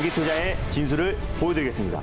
장기 투자의 진수를 보여드리겠습니다.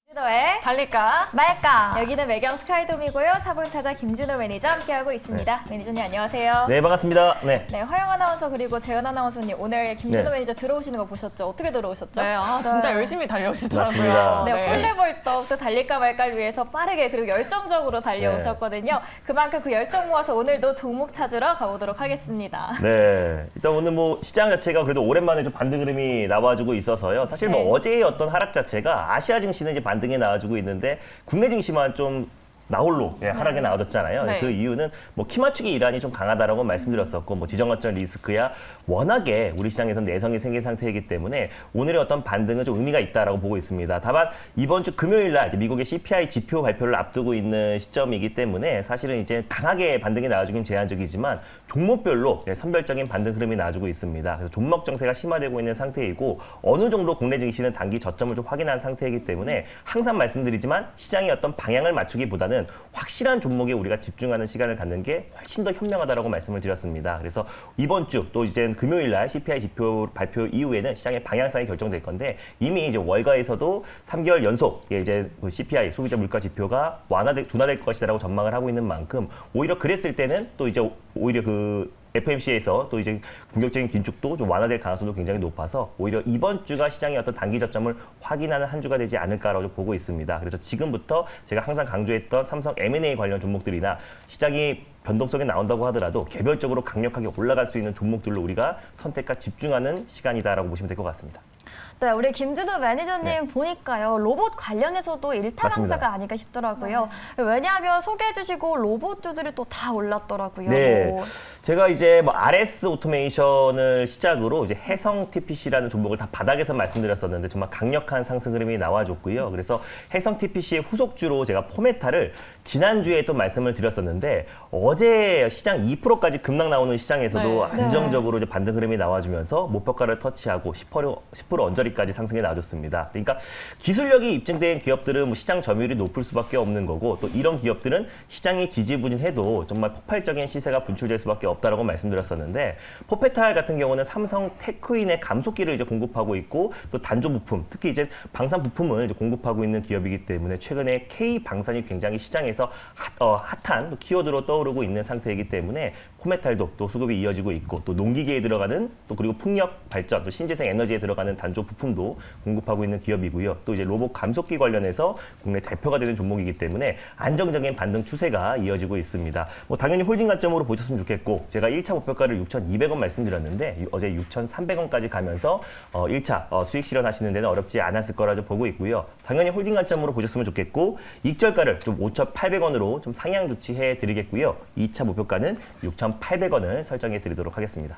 김준호의 달릴까? 말까. 여기는 매경 스카이돔이고요. 차분타자 김준호 매니저 함께하고 있습니다. 매니저님 안녕하세요. 네, 반갑습니다. 네. 네, 화영 아나운서 그리고 재현 아나운서님 오늘 김준호 네. 매니저 들어오시는 거 보셨죠? 어떻게 들어오셨죠? 네, 진짜 네. 열심히 달려오시더라고요. 맞습니다. 네, 홀레벌떡 또 달릴까 말까를 위해서 빠르게 그리고 열정적으로 달려오셨거든요. 그만큼 그 열정 모아서 오늘도 종목 찾으러 가보도록 하겠습니다. 네. 일단 오늘 뭐 시장 자체가 그래도 오랜만에 좀 반등 흐름이 나와주고 있어서요. 사실 뭐 네. 어제의 어떤 하락 자체가 아시아 증시는 이제 반등이 나와주고 있는데 국내 증시만 좀 나홀로 하락이 나와줬잖아요. 네. 그 이유는 뭐 키 맞추기 이란이 좀 강하다라고 말씀드렸었고 뭐 지정학적 리스크야 워낙에 우리 시장에서는 내성이 생긴 상태이기 때문에 오늘의 어떤 반등은 좀 의미가 있다라고 보고 있습니다. 다만 이번 주 금요일 날 이제 미국의 CPI 지표 발표를 앞두고 있는 시점이기 때문에 사실은 이제 강하게 반등이 나와주긴 제한적이지만 종목별로 선별적인 반등 흐름이 나와주고 있습니다. 그래서 종목 정세가 심화되고 있는 상태이고 어느 정도 국내 증시는 단기 저점을 좀 확인한 상태이기 때문에 항상 말씀드리지만 시장의 어떤 방향을 맞추기보다는 확실한 종목에 우리가 집중하는 시간을 갖는 게 훨씬 더 현명하다라고 말씀을 드렸습니다. 그래서 이번 주 또 이제 금요일 날 CPI 지표 발표 이후에는 시장의 방향성이 결정될 건데 이미 이제 월가에서도 3개월 연속 이제 그 CPI 소비자 물가 지표가 둔화될 것이다라고 전망을 하고 있는 만큼 오히려 그랬을 때는 또 이제 오히려 그 FMC에서 또 이제 공격적인 긴축도 좀 완화될 가능성도 굉장히 높아서 오히려 이번 주가 시장의 어떤 단기 저점을 확인하는 한 주가 되지 않을까라고 보고 있습니다. 그래서 지금부터 제가 항상 강조했던 삼성 M&A 관련 종목들이나 시장이 변동성이 나온다고 하더라도 개별적으로 강력하게 올라갈 수 있는 종목들로 우리가 선택과 집중하는 시간이다라고 보시면 될 것 같습니다. 네, 우리 김준호 매니저님 네. 보니까요. 로봇 관련해서도 일타 맞습니다. 강사가 아닐까 싶더라고요. 왜냐하면 소개해 주시고 로봇주들이 또 다 올랐더라고요. 네. 제가 이제 뭐 RS 오토메이션을 시작으로 이제 해성 TPC라는 종목을 다 바닥에서 말씀드렸었는데 정말 강력한 상승 흐름이 나와줬고요. 그래서 해성 TPC의 후속주로 제가 포메타를 지난주에 또 말씀을 드렸었는데 어제 시장 2%까지 급락 나오는 시장에서도 네. 안정적으로 이제 반등 흐름이 나와주면서 목표가를 터치하고 10% 언저리까지 상승해 나와줬습니다. 그러니까 기술력이 입증된 기업들은 뭐 시장 점유율이 높을 수밖에 없는 거고 또 이런 기업들은 시장이 지지부진해도 정말 폭발적인 시세가 분출될 수밖에 없다라고 말씀드렸었는데 포페탈 같은 경우는 삼성 테크인의 감속기를 이제 공급하고 있고 또 단조 부품 특히 이제 방산 부품을 이제 공급하고 있는 기업이기 때문에 최근에 K 방산이 굉장히 시장에서 핫한 또 키워드로 떠오르고 있는 상태이기 때문에 포메탈도 또 수급이 이어지고 있고 또 농기계에 들어가는 또 그리고 풍력 발전 또 신재생 에너지에 들어가는 단조 부품도 공급하고 있는 기업이고요. 또 이제 로봇 감속기 관련해서 국내 대표가 되는 종목이기 때문에 안정적인 반등 추세가 이어지고 있습니다. 뭐 당연히 홀딩 관점으로 보셨으면 좋겠고 제가 1차 목표가를 6,200원 말씀드렸는데 어제 6,300원까지 가면서 1차 수익 실현하시는 데는 어렵지 않았을 거라 좀 보고 있고요. 당연히 홀딩 관점으로 보셨으면 좋겠고 익절가를 좀 5,800원으로 좀 상향 조치해 드리겠고요. 2차 목표가는 6,800원을 설정해 드리도록 하겠습니다.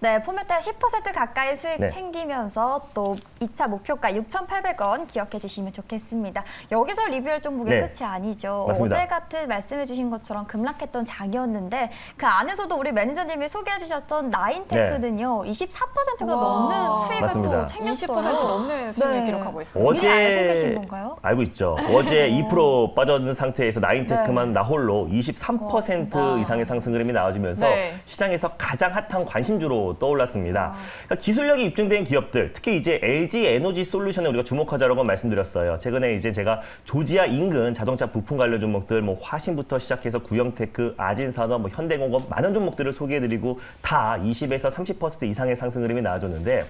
네, 포메타 10% 가까이 수익 네. 챙기면서 또 2차 목표가 6,800원 기억해 주시면 좋겠습니다. 여기서 리뷰할 종목이 네. 끝이 아니죠. 맞습니다. 어제 같은 말씀해 주신 것처럼 급락했던 장이었는데 그 안에서도 우리 매니저님이 소개해 주셨던 나인테크는요. 24%가 와. 넘는 수익을 맞습니다. 또 챙겼어요. 20% 넘는 수익을 네. 기록하고 있습니다. 미리 알고 계신 건가요? 알고 있죠. 어제 2% 빠져있는 상태에서 나인테크만 네. 나홀로 23% 진짜. 이상의 상승 흐름이 나와주면서 네. 시장에서 가장 핫한 관심주로 떠올랐습니다. 그러니까 기술력이 입증된 기업들, 특히 이제 LG 에너지 솔루션에 우리가 주목하자라고 말씀드렸어요. 최근에 이제 제가 조지아 인근 자동차 부품 관련 종목들, 뭐 화신부터 시작해서 구형테크, 아진산업, 뭐 현대공업 많은 종목들을 소개해드리고 다 20에서 30% 이상의 상승 흐름이 나와줬는데.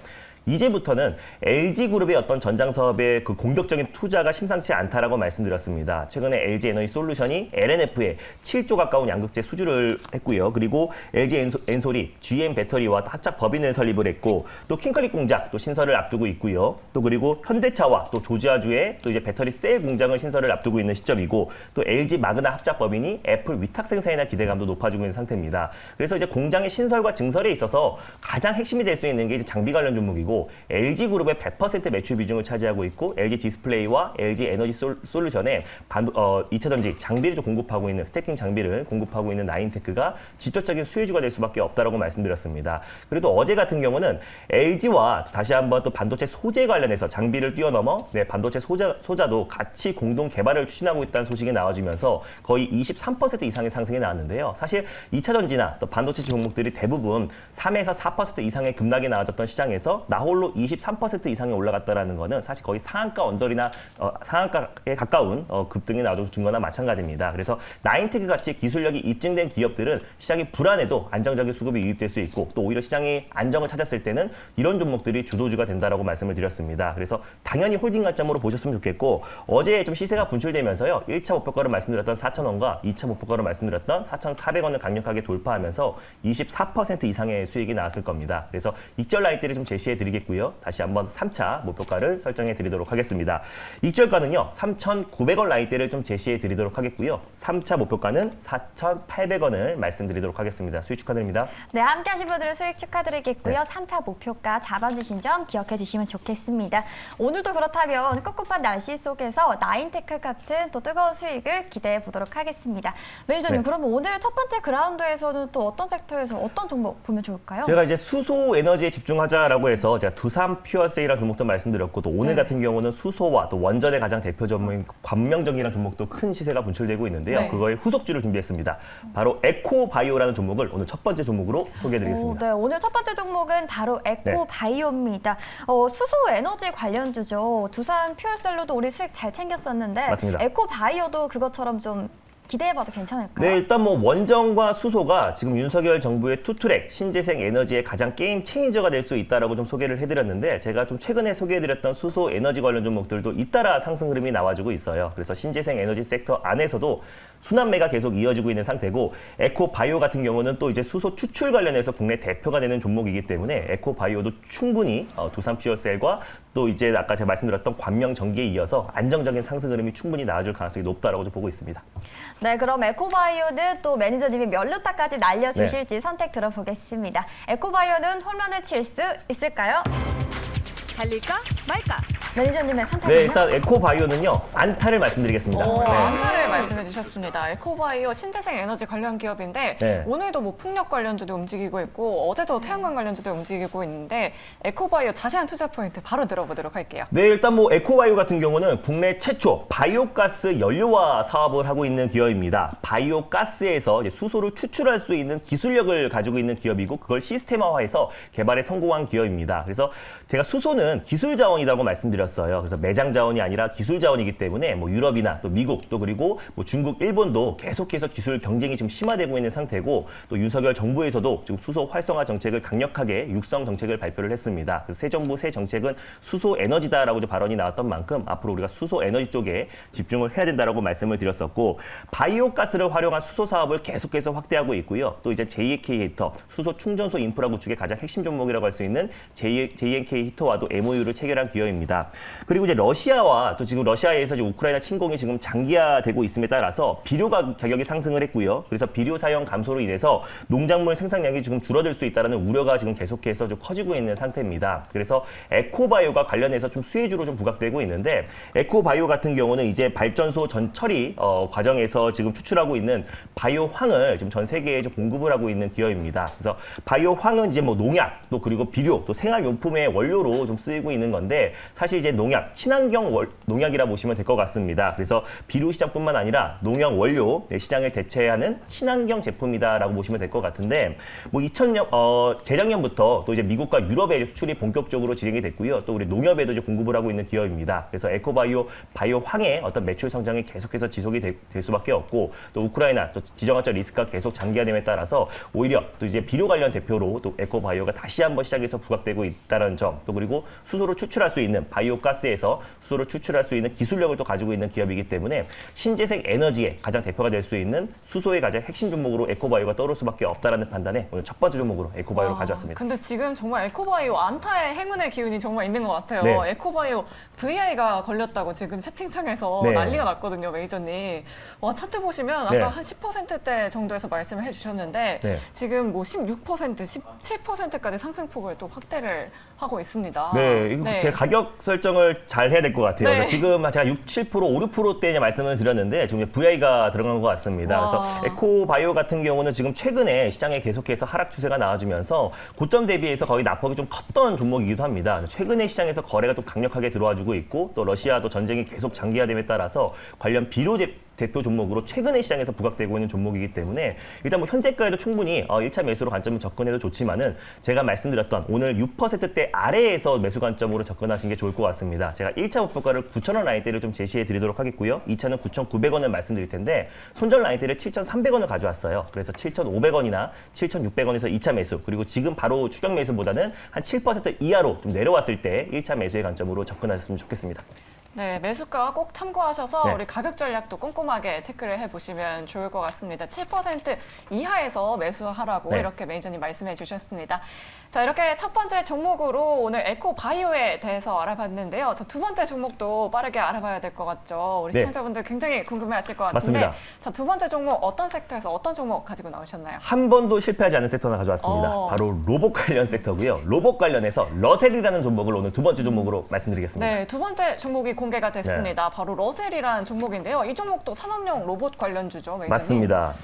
이제부터는 LG그룹의 어떤 전장 사업의 그 공격적인 투자가 심상치 않다라고 말씀드렸습니다. 최근에 LG 에너지 솔루션이 LNF에 7조 가까운 양극재 수주를 했고요. 그리고 LG 엔솔이 GM 배터리와 합작 법인을 설립을 했고 또 킹컬릭 공장 또 신설을 앞두고 있고요. 또 그리고 현대차와 또 조지아주에 또 이제 배터리 셀 공장을 신설을 앞두고 있는 시점이고 또 LG 마그나 합작 법인이 애플 위탁 생산이나 기대감도 높아지고 있는 상태입니다. 그래서 이제 공장의 신설과 증설에 있어서 가장 핵심이 될 수 있는 게 이제 장비 관련 종목이고 그리고 LG그룹의 100% 매출 비중을 차지하고 있고 LG 디스플레이와 LG 에너지 솔루션에 2차 전지 장비를 좀 공급하고 있는 스태킹 장비를 공급하고 있는 나인테크가 직접적인 수혜주가 될 수밖에 없다라고 말씀드렸습니다. 그래도 어제 같은 경우는 LG와 다시 한번 또 반도체 소재 관련해서 장비를 뛰어넘어 반도체 소자도 같이 공동 개발을 추진하고 있다는 소식이 나와주면서 거의 23% 이상의 상승이 나왔는데요. 사실 2차 전지나 또 반도체 종목들이 대부분 3에서 4% 이상의 급락이 나와줬던 시장에서 나홀로 23% 이상이 올라갔다라는 거는 사실 거의 상한가 언저리나 상한가에 가까운 급등이 나와준 거나 마찬가지입니다. 그래서 나인테크 같이 기술력이 입증된 기업들은 시장이 불안해도 안정적인 수급이 유입될 수 있고 또 오히려 시장이 안정을 찾았을 때는 이런 종목들이 주도주가 된다라고 말씀을 드렸습니다. 그래서 당연히 홀딩 관점으로 보셨으면 좋겠고 어제 좀 시세가 분출되면서요. 1차 목표가를 말씀드렸던 4,000원과 2차 목표가를 말씀드렸던 4,400원을 강력하게 돌파하면서 24% 이상의 수익이 나왔을 겁니다. 그래서 익절 라인대를 좀 제시해 드리겠고요. 다시 한번 3차 목표가를 설정해 드리도록 하겠습니다. 익절가는요. 3,900원 라인대를 좀 제시해 드리도록 하겠고요. 3차 목표가는 4,800원을 말씀드리도록 하겠습니다. 수익 축하드립니다. 네, 함께 하신 분들은 수익 축하드리겠고요. 네. 3차 목표가 잡아주신 점 기억해 주시면 좋겠습니다. 오늘도 그렇다면 꿉꿉한 날씨 속에서 나인테크 같은 또 뜨거운 수익을 기대해 보도록 하겠습니다. 매니저님, 네. 그러면 오늘 첫 번째 그라운드에서는 또 어떤 섹터에서 어떤 종목 보면 좋을까요? 제가 이제 수소 에너지에 집중하자라고 해서 제가 두산 퓨어세이라는 종목도 말씀드렸고 또 오늘 네. 같은 경우는 수소와 또 원전의 가장 대표 전문인 관명정이라는 종목도 큰 시세가 분출되고 있는데요. 네. 그거의 후속주를 준비했습니다. 바로 에코바이오라는 종목을 오늘 첫 번째 종목으로 소개해드리겠습니다. 네, 오늘 첫 번째 종목은 바로 에코바이오입니다. 수소 에너지 관련주죠. 두산 퓨얼셀로도 우리 수익 잘 챙겼었는데 맞습니다. 에코바이오도 그것처럼 좀 기대해봐도 괜찮을까요? 네, 일단 뭐 원전과 수소가 지금 윤석열 정부의 투트랙 신재생 에너지의 가장 게임 체인저가 될 수 있다라고 좀 소개를 해드렸는데 제가 좀 최근에 소개해드렸던 수소 에너지 관련 종목들도 잇따라 상승 흐름이 나와주고 있어요. 그래서 신재생 에너지 섹터 안에서도 순환매가 계속 이어지고 있는 상태고 에코바이오 같은 경우는 또 이제 수소 추출 관련해서 국내 대표가 되는 종목이기 때문에 에코바이오도 충분히 두산 퓨어셀과 또 이제 아까 제가 말씀드렸던 관명전기에 이어서 안정적인 상승 흐름이 충분히 나와줄 가능성이 높다라고 좀 보고 있습니다. 네, 그럼 에코바이오는 또 매니저님이 몇 루타까지 날려주실지 선택 들어보겠습니다. 에코바이오는 홈런을 칠 수 있을까요? 달릴까 말까? 매니저님의 선택은요? 네, 일단 에코바이오는요. 안타를 말씀드리겠습니다. 오, 네. 안타를 말씀해 주셨습니다. 에코바이오 신재생 에너지 관련 기업인데 네. 오늘도 뭐 풍력 관련주도 움직이고 있고 어제도 태양광 관련주도 움직이고 있는데 에코바이오 자세한 투자 포인트 바로 들어보도록 할게요. 네, 일단 뭐 에코바이오 같은 경우는 국내 최초 바이오가스 연료화 사업을 하고 있는 기업입니다. 바이오가스에서 이제 수소를 추출할 수 있는 기술력을 가지고 있는 기업이고 그걸 시스템화해서 개발에 성공한 기업입니다. 그래서 제가 수소는 기술 자원이라고 말씀드렸어요. 그래서 매장 자원이 아니라 기술 자원이기 때문에 뭐 유럽이나 또 미국 또 그리고 뭐 중국, 일본도 계속해서 기술 경쟁이 지금 심화되고 있는 상태고 또 윤석열 정부에서도 지금 수소 활성화 정책을 강력하게 육성 정책을 발표를 했습니다. 그래서 새 정부 새 정책은 수소 에너지다라고 발언이 나왔던 만큼 앞으로 우리가 수소 에너지 쪽에 집중을 해야 된다라고 말씀을 드렸었고 바이오가스를 활용한 수소 사업을 계속해서 확대하고 있고요. 또 이제 JNK 히터 수소 충전소 인프라 구축의 가장 핵심 종목이라고 할 수 있는 JNK 히터와도 MOU를 체결한 기업입니다. 그리고 이제 러시아와 또 지금 러시아에서 이제 우크라이나 침공이 지금 장기화되고 있음에 따라서 비료 가격이 상승을 했고요. 그래서 비료 사용 감소로 인해서 농작물 생산량이 지금 줄어들 수 있다는 우려가 지금 계속해서 좀 커지고 있는 상태입니다. 그래서 에코바이오가 관련해서 좀 수혜주로 좀 부각되고 있는데 에코바이오 같은 경우는 이제 발전소 전 처리 과정에서 지금 추출하고 있는 바이오 황을 지금 전 세계에 좀 공급을 하고 있는 기업입니다. 그래서 바이오 황은 이제 뭐 농약 또 그리고 비료 또 생활용품의 원료로 좀 쓰이고 있는 건데 사실 이제 농약, 친환경 농약이라 보시면 될 것 같습니다. 그래서 비료 시장뿐만 아니라 농약 원료 시장을 대체하는 친환경 제품이다라고 보시면 될 것 같은데 뭐 재작년부터 또 이제 미국과 유럽에 수출이 본격적으로 진행이 됐고요. 또 우리 농협에도 이제 공급을 하고 있는 기업입니다. 그래서 에코바이오 바이오 황의 어떤 매출 성장이 계속해서 지속이 될 수밖에 없고 또 우크라이나 또 지정학적 리스크가 계속 장기화됨에 따라서 오히려 또 이제 비료 관련 대표로 또 에코바이오가 다시 한번 시장에서 부각되고 있다는 점 또 그리고 수소를 추출할 수 있는 바이오가스에서 수소를 추출할 수 있는 기술력을 또 가지고 있는 기업이기 때문에 신재생 에너지의 가장 대표가 될 수 있는 수소의 가장 핵심 종목으로 에코바이오가 떠오를 수밖에 없다라는 판단에 오늘 첫 번째 종목으로 에코바이오를 가져왔습니다. 근데 지금 정말 에코바이오 안타의 행운의 기운이 정말 있는 것 같아요. 네. 에코바이오 VI가 걸렸다고 지금 채팅창에서 네. 난리가 났거든요, 메이저님. 와, 차트 보시면 아까 네. 한 10%대 정도에서 말씀을 해주셨는데 네. 지금 뭐 16%, 17%까지 상승폭을 또 확대를 하고 있습니다. 네, 이거 제 가격 설정을 잘 해야 될 것 같아요. 네. 그래서 지금 제가 6, 7%, 5, 6%대 말씀을 드렸는데 지금 VI가 들어간 것 같습니다. 와. 그래서 에코바이오 같은 경우는 지금 최근에 시장에 계속해서 하락 추세가 나와주면서 고점 대비해서 거의 낙폭이 좀 컸던 종목이기도 합니다. 최근에 시장에서 거래가 좀 강력하게 들어와주고 있고 또 러시아도 전쟁이 계속 장기화됨에 따라서 관련 비료 대표 종목으로 최근에 시장에서 부각되고 있는 종목이기 때문에 일단 뭐 현재가에도 충분히 1차 매수로 관점을 접근해도 좋지만은 제가 말씀드렸던 오늘 6%대 아래에서 매수 관점으로 접근하시는 게 좋을 것 같습니다. 제가 1차 목표가를 9,000원 라인대를 좀 제시해 드리도록 하겠고요. 2차는 9,900원을 말씀드릴 텐데 손절 라인대를 7,300원을 가져왔어요. 그래서 7,500원이나 7,600원에서 2차 매수 그리고 지금 바로 추격 매수보다는 한 7% 이하로 좀 내려왔을 때 1차 매수의 관점으로 접근하셨으면 좋겠습니다. 네, 매수가 꼭 참고하셔서 네. 우리 가격 전략도 꼼꼼하게 체크를 해보시면 좋을 것 같습니다. 7% 이하에서 매수하라고 네. 이렇게 매니저님 말씀해 주셨습니다. 자, 이렇게 첫 번째 종목으로 오늘 에코바이오에 대해서 알아봤는데요. 자, 두 번째 종목도 빠르게 알아봐야 될 것 같죠. 우리 네. 시청자분들 굉장히 궁금해하실 것 같은데. 맞습니다. 자, 두 번째 종목 어떤 섹터에서 어떤 종목 가지고 나오셨나요? 한 번도 실패하지 않은 섹터 하나 가져왔습니다. 어. 바로 로봇 관련 섹터고요. 로봇 관련해서 러셀이라는 종목을 오늘 두 번째 종목으로 말씀드리겠습니다. 네, 두 번째 종목이 공개가 됐습니다. 바로 러셀이라는 종목인데요. 이 종목도 산업용 로봇 관련주죠, 매니저님. 맞습니다.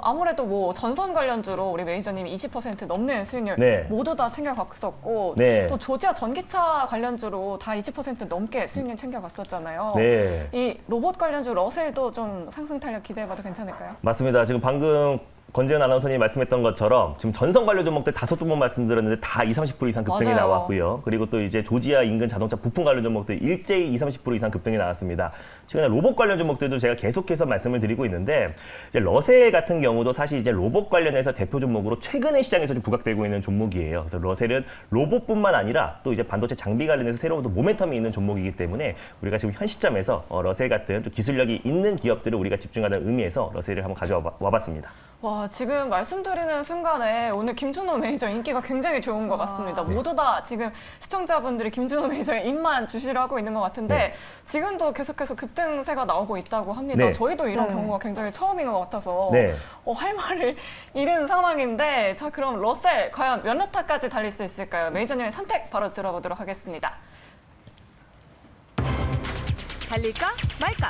아무래도 뭐 전선 관련주로 우리 매니저님이 20% 넘는 수익률 네. 모두 다 챙겨갔었고 네. 또 조지아 전기차 관련주로 다 20% 넘게 수익률 챙겨갔었잖아요. 네. 이 로봇 관련주 러셀도 좀 상승 탄력 기대해봐도 괜찮을까요? 맞습니다. 지금 방금 권재현 아나운서님이 말씀했던 것처럼 지금 전선 관련 종목들 5종목 말씀드렸는데 다 20, 30% 이상 급등이 맞아요. 나왔고요. 그리고 또 이제 조지아 인근 자동차 부품 관련 종목들 일제히 20, 30% 이상 급등이 나왔습니다. 최근에 로봇 관련 종목들도 제가 계속해서 말씀을 드리고 있는데 이제 러셀 같은 경우도 사실 이제 로봇 관련해서 대표 종목으로 최근에 시장에서 좀 부각되고 있는 종목이에요. 그래서 러셀은 로봇뿐만 아니라 또 이제 반도체 장비 관련해서 새로운 또 모멘텀이 있는 종목이기 때문에 우리가 지금 현 시점에서 러셀 같은 또 기술력이 있는 기업들을 우리가 집중하는 의미에서 러셀을 한번 가져와 봤습니다. 와, 지금 말씀드리는 순간에 오늘 김준호 매니저 인기가 굉장히 좋은 것 같습니다. 모두 다 지금 시청자분들이 김준호 매니저의 입만 주시를 하고 있는 것 같은데 네. 지금도 계속해서 급등세가 나오고 있다고 합니다. 네. 저희도 이런 네. 경우가 굉장히 처음인 것 같아서 네. 할 말을 잃은 상황인데 자, 그럼 러셀 과연 몇 료타까지 달릴 수 있을까요? 매니저님의 선택 바로 들어보도록 하겠습니다. 달릴까 말까?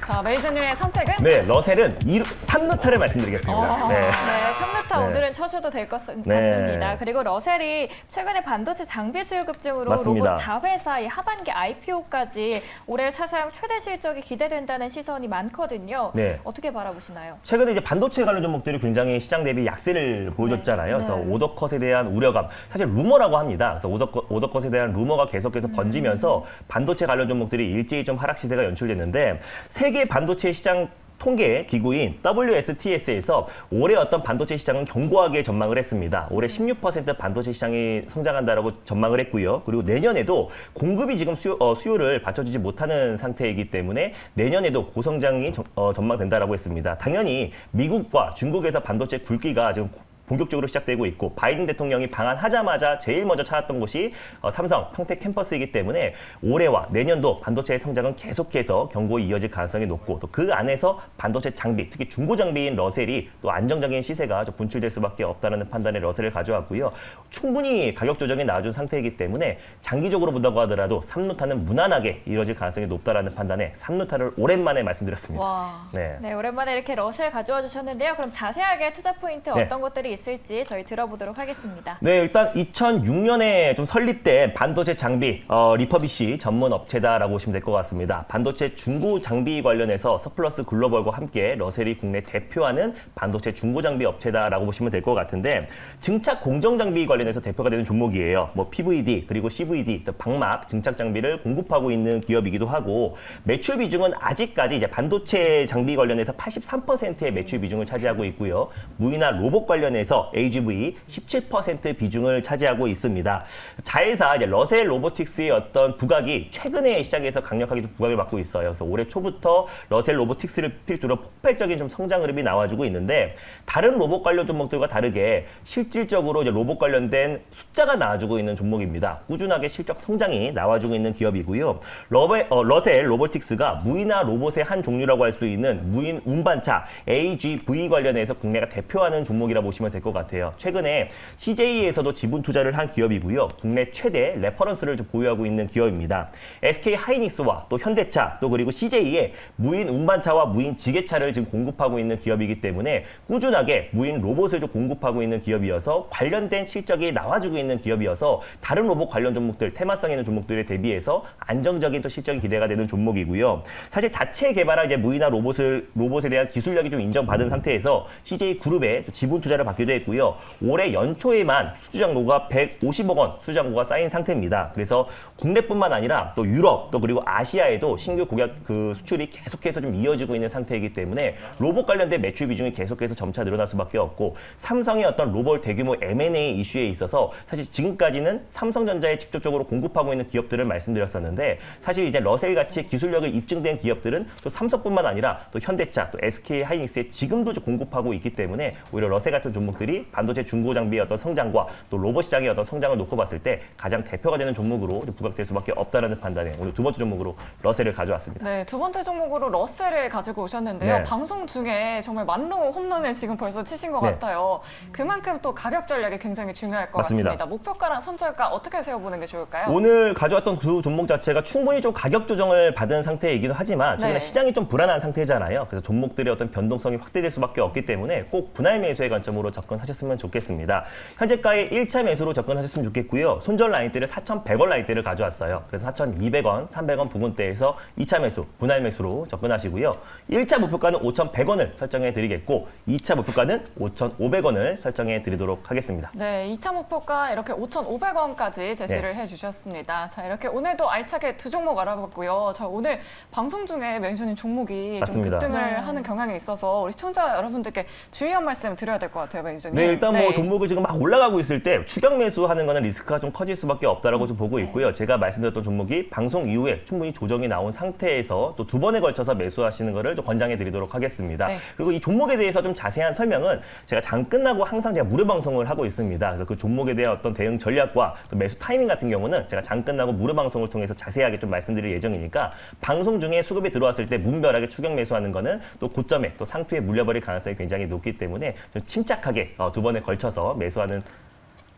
자, 매니저님의 선택은? 네, 러셀은 3루타를 말씀드리겠습니다. 네. 네, 3루타 네. 오늘은 쳐셔도 될 것 같습니다. 네. 그리고 러셀이 최근에 반도체 장비 수요 급증으로 맞습니다. 로봇 자회사 이 하반기 IPO까지 올해 사상 최대 실적이 기대된다는 시선이 많거든요. 네. 어떻게 바라보시나요? 최근에 이제 반도체 관련 종목들이 굉장히 시장 대비 약세를 보여줬잖아요. 그래서 네. 오더컷에 대한 우려감, 사실 루머라고 합니다. 그래서 오더컷에 대한 루머가 계속해서 번지면서 반도체 관련 종목들이 일제히 좀 하락 시세가 연출됐는데 세계 반도체 시장 통계 기구인 WSTS에서 올해 어떤 반도체 시장은 견고하게 전망을 했습니다. 올해 16% 반도체 시장이 성장한다라고 전망을 했고요. 그리고 내년에도 공급이 지금 수요를 받쳐주지 못하는 상태이기 때문에 내년에도 고성장이 전망된다라고 했습니다. 당연히 미국과 중국에서 반도체 굵기가 지금 본격적으로 시작되고 있고 바이든 대통령이 방한하자마자 제일 먼저 찾았던 곳이 삼성 평택 캠퍼스이기 때문에 올해와 내년도 반도체의 성장은 계속해서 견고히 이어질 가능성이 높고 또 그 안에서 반도체 장비, 특히 중고 장비인 러셀이 또 안정적인 시세가 좀 분출될 수밖에 없다는 판단에 러셀을 가져왔고요. 충분히 가격 조정이 나와준 상태이기 때문에 장기적으로 본다고 하더라도 3루타는 무난하게 이어질 가능성이 높다는 판단에 3루타를 오랜만에 말씀드렸습니다. 와. 네. 네, 오랜만에 이렇게 러셀 가져와 주셨는데요. 그럼 자세하게 투자 포인트 네. 어떤 것들이 있을지 저희 들어보도록 하겠습니다. 네, 일단 2006년에 좀 설립된 반도체 장비 리퍼비시 전문 업체다라고 보시면 될 것 같습니다. 반도체 중고 장비 관련해서 서플러스 글로벌과 함께 러셀이 국내 대표하는 반도체 중고 장비 업체다라고 보시면 될 것 같은데 증착 공정 장비 관련해서 대표가 되는 종목이에요. 뭐 PVD 그리고 CVD, 또 방막 증착 장비를 공급하고 있는 기업이기도 하고 매출 비중은 아직까지 이제 반도체 장비 관련해서 83%의 매출 비중을 차지하고 있고요. 무이나 로봇 관련해서 중에서 AGV 17% 비중을 차지하고 있습니다. 자회사 이제 러셀 로보틱스의 어떤 부각이 최근에 시장에서 강력하게 좀 부각을 받고 있어요. 그래서 올해 초부터 러셀 로보틱스를 필두로 폭발적인 좀 성장 흐름이 나와주고 있는데 다른 로봇 관련 종목들과 다르게 실질적으로 이제 로봇 관련된 숫자가 나와주고 있는 종목입니다. 꾸준하게 실적 성장이 나와주고 있는 기업이고요. 러셀 로보틱스가 무인화 로봇의 한 종류라고 할 수 있는 무인 운반차 AGV 관련해서 국내가 대표하는 종목이라 보시면 될 것 같아요. 최근에 CJ에서도 지분 투자를 한 기업이고요. 국내 최대 레퍼런스를 좀 보유하고 있는 기업입니다. SK 하이닉스와 또 현대차 또 그리고 CJ의 무인 운반차와 무인 지게차를 지금 공급하고 있는 기업이기 때문에 꾸준하게 무인 로봇을 좀 공급하고 있는 기업이어서 관련된 실적이 나와주고 있는 기업이어서 다른 로봇 관련 종목들, 테마성 있는 종목들에 대비해서 안정적인 또 실적이 기대가 되는 종목이고요. 사실 자체 개발한 이제 무인화 로봇에 대한 기술력이 좀 인정받은 상태에서 CJ 그룹에 지분 투자를 받기도 했고요. 올해 연초에만 수주잔고가 150억 원 수주잔고가 쌓인 상태입니다. 그래서 국내뿐만 아니라 또 유럽 또 그리고 아시아에도 신규 고객 그 수출이 계속해서 좀 이어지고 있는 상태이기 때문에 로봇 관련된 매출 비중이 계속해서 점차 늘어날 수밖에 없고 삼성의 어떤 로봇 대규모 M&A 이슈에 있어서 사실 지금까지는 삼성전자에 직접적으로 공급하고 있는 기업들을 말씀드렸었는데 사실 이제 러셀 같이 기술력을 입증된 기업들은 또 삼성뿐만 아니라 또 현대차 또 SK 하이닉스에 지금도 공급하고 있기 때문에 오히려 러셀 같은 종목들이 반도체 중고 장비의 어떤 성장과 또 로봇 시장의 어떤 성장을 놓고 봤을 때 가장 대표가 되는 종목으로 부각될 수밖에 없다라는 판단에 오늘 두 번째 종목으로 러셀을 가져왔습니다. 네, 두 번째 종목으로 러셀을 가지고 오셨는데요. 네. 방송 중에 정말 만로 홈런을 지금 벌써 치신 것 네. 같아요. 그만큼 또 가격 전략이 굉장히 중요할 것 맞습니다. 같습니다. 목표가랑 손절가 어떻게 세워보는 게 좋을까요? 오늘 가져왔던 두 종목 자체가 충분히 좀 가격 조정을 받은 상태이기도 하지만 최근에 네. 시장이 좀 불안한 상태잖아요. 그래서 종목들의 어떤 변동성이 확대될 수밖에 없기 때문에 꼭 분할 매수의 관점으로 접근하셨으면 좋겠습니다. 현재가의 1차 매수로 접근하셨으면 좋겠고요. 손절 라인대를 4,100원 라인대를 가져왔어요. 그래서 4,200원, 300원 부근대에서 2차 매수, 분할 매수로 접근하시고요. 1차 목표가는 5,100원을 설정해 드리겠고 2차 목표가는 5,500원을 설정해 드리도록 하겠습니다. 네, 2차 목표가 이렇게 5,500원까지 제시를 해주셨습니다. 자, 이렇게 오늘도 알차게 두 종목 알아봤고요. 자, 오늘 방송 중에 매니저님 종목이 맞습니다. 좀 급등을 네. 하는 경향이 있어서 우리 시청자 여러분들께 주의한 말씀 드려야 될 것 같아요, 매니저님. 네, 일단 뭐 종목을 지금 막 올라가고 있을 때 추격 매수하는 거는 리스크가 좀 커질 수밖에 없다라고 좀 보고 있고요. 제가 말씀드렸던 종목이 방송 이후에 충분히 조정이 나온 상태에서 또 두 번에 걸쳐서 매수하시는 거를 좀 권장해 드리도록 하겠습니다. 네. 그리고 이 종목에 대해서 좀 자세한 설명은 제가 장 끝나고 항상 제가 무료 방송을 하고 있습니다. 그래서 그 종목에 대한 어떤 대응 전략과 또 매수 타이밍 같은 경우는 제가 장 끝나고 무료 방송을 통해서 자세하게 좀 말씀드릴 예정이니까 방송 중에 수급이 들어왔을 때 무분별하게 추격 매수하는 거는 또 고점에 또 상투에 물려버릴 가능성이 굉장히 높기 때문에 좀 침착하게 두 번에 걸쳐서 매수하는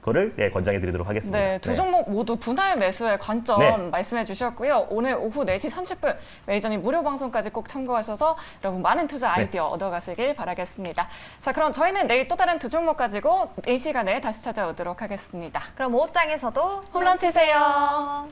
거를 권장해 드리도록 하겠습니다. 네, 두 종목 모두 분할 매수의 관점 네. 말씀해 주셨고요. 오늘 오후 4시 30분 매니저님 무료 방송까지 꼭 참고하셔서 여러분 많은 투자 아이디어 얻어가시길 바라겠습니다. 자, 그럼 저희는 내일 또 다른 두 종목 가지고 이 시간에 다시 찾아오도록 하겠습니다. 그럼 5장에서도 홈런 치세요.